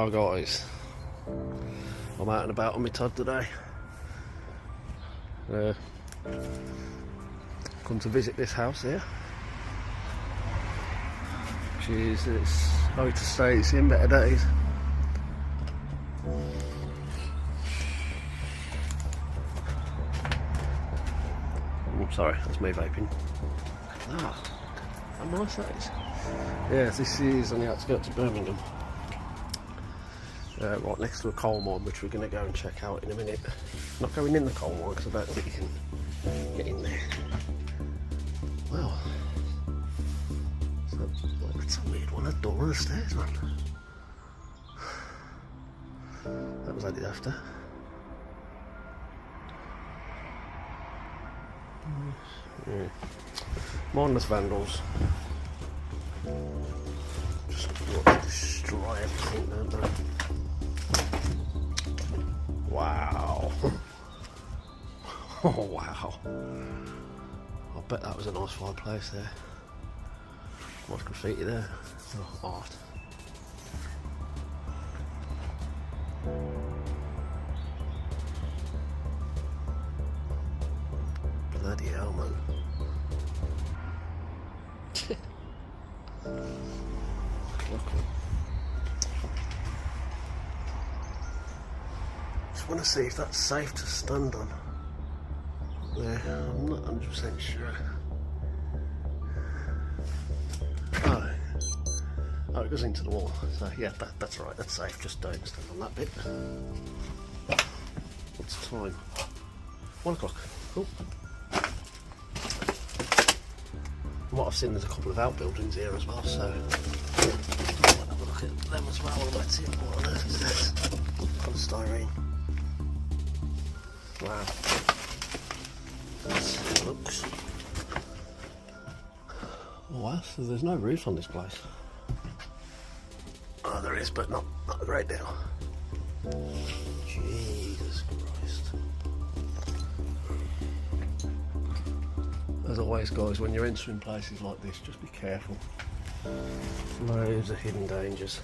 Oh guys, I'm out and about on my Todd today. Come to visit this house here. Jeez, it's hard to say it's in better days. I'm sorry, that's me vaping. Ah, how nice that is. Yeah, this is on the outskirts of Birmingham. Right next to a coal mine, which we're going to go and check out in a minute. Not going in the coal mine because I don't think you can get in there. Well, so, that's a weird one, a door and the stairs, man. That was added after. Yeah. Mindless vandals. Just want to destroy everything, don't they? Wow. Oh wow. I bet that was a nice fireplace there. Nice graffiti there. Oh, art. Bloody hell, man. Just want to see if that's safe to stand on. Yeah, I'm not 100% sure. Oh, it goes into the wall. So yeah, that's right. That's safe. Just don't stand on that bit. What's the time? 1 o'clock. Cool. From what I've seen, there's a couple of outbuildings here as well, so I'll have a look at them as well. Let's see what on earth is this? Polystyrene. Wow. That's how it looks. Oh wow, so there's no roof on this place. Oh, there is, but not a great deal. Jesus Christ. As always guys, when you're entering places like this, just be careful. Loads of hidden dangers.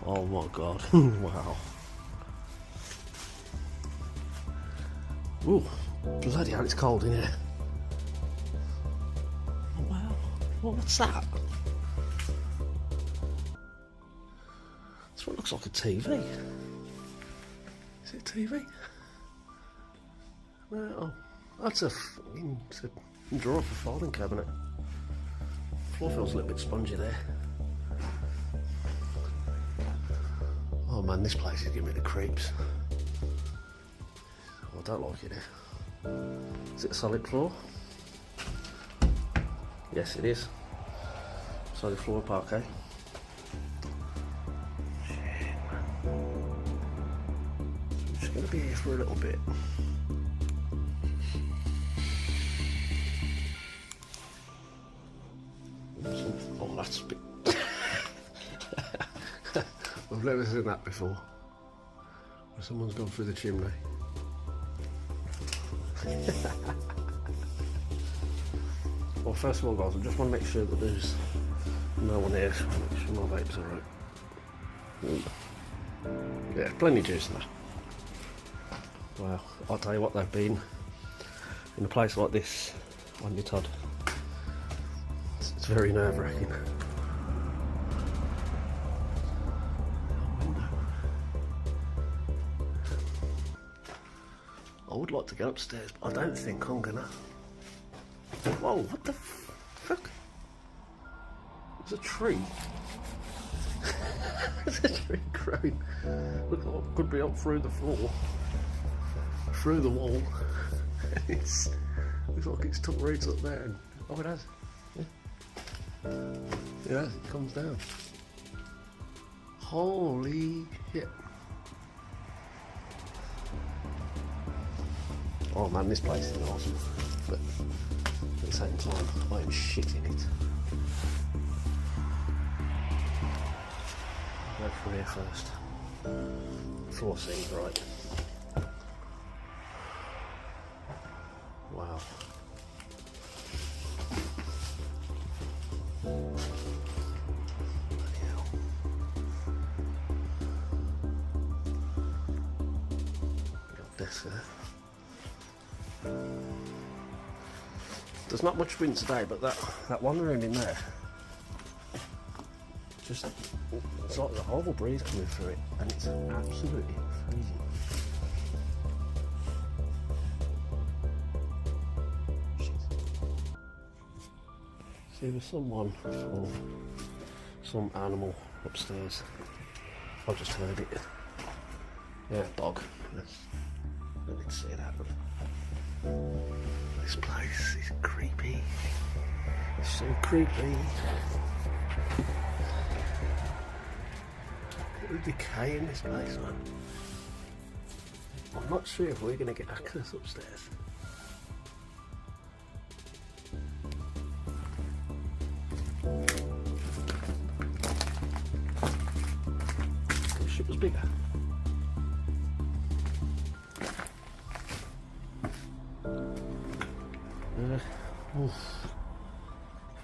Oh my god. Wow. Ooh, bloody hell, it's cold in here. Oh wow. What's that? This one looks like a TV. Is it a TV? No, that's a drawer for filing cabinet. Floor feels a little bit spongy there. Oh man, this place is giving me the creeps. Oh, I don't like it here. Is it a solid floor? Yes, it is. Solid floor parquet. Shit, man. I'm just going to be here for a little bit. Oh, that's a bit... I've never seen that before. Where someone's gone through the chimney. Well, first of all guys, I just want to make sure that there's no one here, so make sure my vape's alright. Yeah, plenty of juice in there. Wow, I'll tell you what, they've been in a place like this on your Todd. It's very nerve-wracking. I would like to get upstairs, but I don't think I'm gonna. Whoa, what the fuck? There's a tree. There's a tree growing. Look like it could be up through the floor, through the wall. Looks like it's took roots up there. And, oh, it has. Yeah, it comes down. Holy shit. Oh man, this place is awesome, but at the same time, I am shitting it. I'll go through here first. Floor seems right. Wow. Bloody hell. There's not much wind today, but that one room in there, just, it's like a horrible breeze coming through it, and it's absolutely freezing. See, there's someone or some animal upstairs. I just heard it. Yeah, dog. I didn't see it happen. This place is creepy. It's so creepy. Look at the decay in this place, man. I'm not sure if we're going to get access upstairs. The ship was bigger.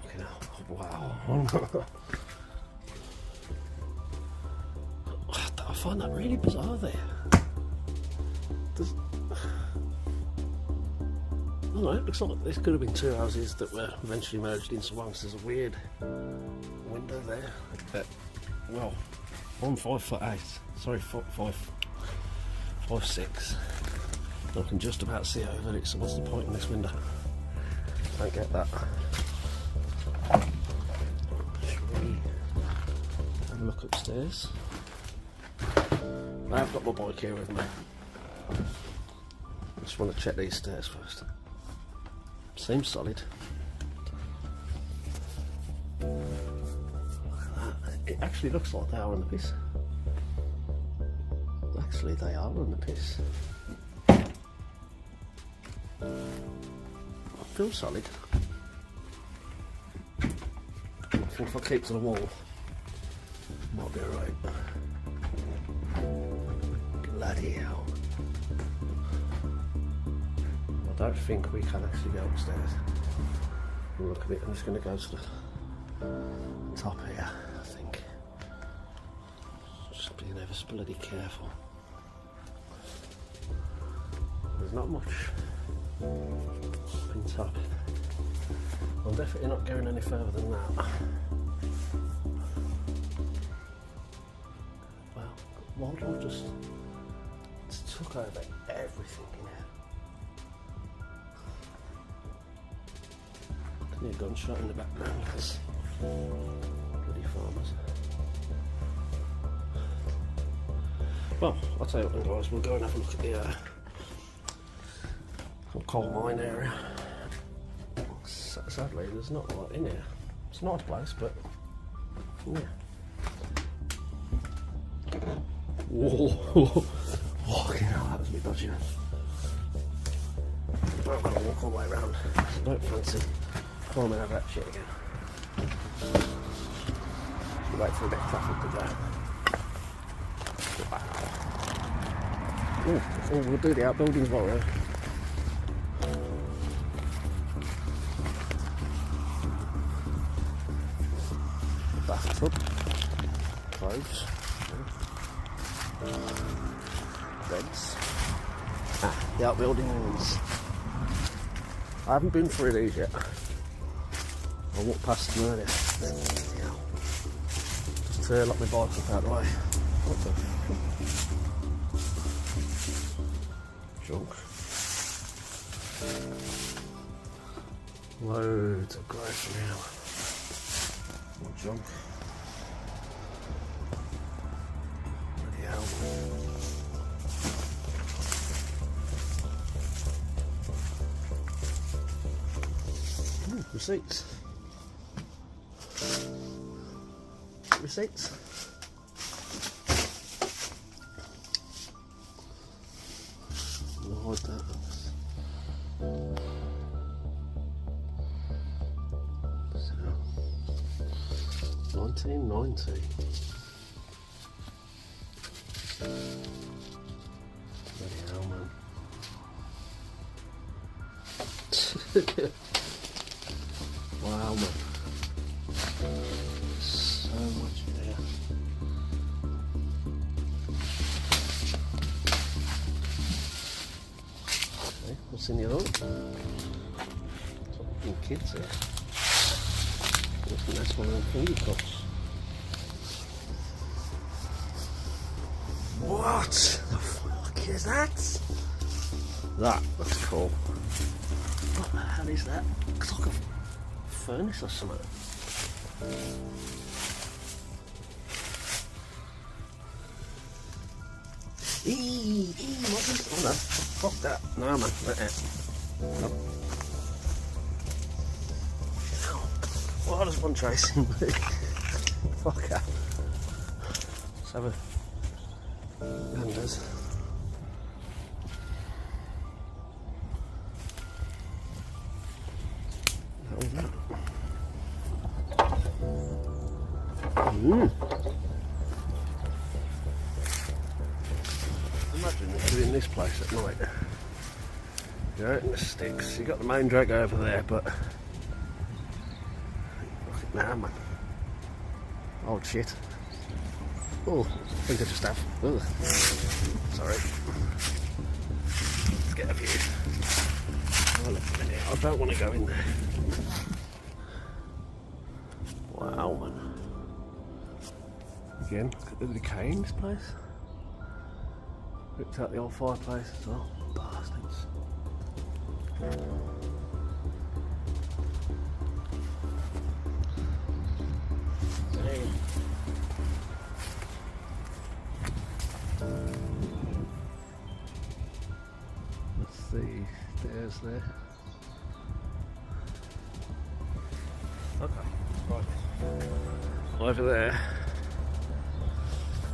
Fucking hell. Wow. I find that really bizarre there. I don't know, it looks like this could have been two houses that were eventually merged into one, because there's a weird window there. Well, I'm 5'8", sorry, 5'6". I can just about see over it, so what's the point in this window? Don't get that. Should we have a look upstairs? I've got my bike here with me. I just want to check these stairs first. Seems solid. Look at that. It actually looks like they are on the piss. Actually, they are on the piss. Feels solid. I think if I keep to the wall, might be alright. Bloody hell. I don't think we can actually go upstairs. Look at it, I'm just going to go to the top here, I think. Just being ever so bloody careful. There's not much in top. I'm definitely not going any further than that. Wow, wildlife just took over everything in here. I can hear a gunshot in the background. That's bloody farmers. Well, I'll tell you what then, guys, we'll go and have a look at the coal mine area. Sadly, there's not a lot in here. It's a nice place, but yeah. Whoa! Fucking hell, that was a bit dodgy. I'm gonna walk all the way around. I don't fancy climbing over that shit again. Just wait for a bit of traffic to go. Wow. Oh, we'll do the outbuildings while we're here. Bathtub, clothes, beds, the outbuildings. I haven't been through these yet. I walked past them earlier. Yeah. Just lock my bike up out the way. What the junk. Loads of grass now. More junk. Bloody hell. Ooh, receipts. Receipts. I'll hide that. 1990. Bloody hell, man. Wow, man. So much there. Okay, what's in the other one? fucking kids here. I think that's one of them finger cups. What the fuck is that? That looks cool. What the hell is that? Looks like a furnace or something. What is it? Oh no, fuck that. No man, let it. No. Why does one chasing me? Fuck that. Let's have a Anders. Imagine doing this place at night. You're out in the sticks, you got the main drag over there, but look at now, man. Oh shit. Oh, I think I just have. Ugh. Sorry. Let's get a view. Oh, look a minute. I don't want to go in there. Wow, man. Again, look at the decay in this place. Ripped out the old fireplace as well. Bastards. Dang. Let's see, stairs there. Okay, right. Over there,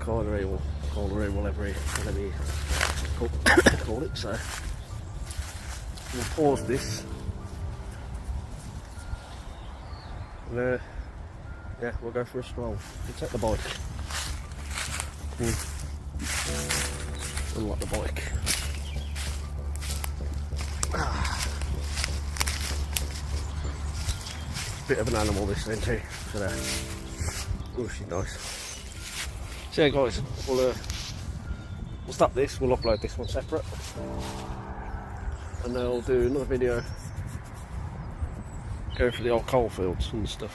colliery or colliery, whatever you call it. So we'll pause this. And, yeah, we'll go for a stroll. We'll take the bike. Unlock the bike. Bit of an animal this then too. Oh, she's nice. So yeah guys, we'll stop this, we'll upload this one separate. And then I'll do another video going for the old coal fields and stuff.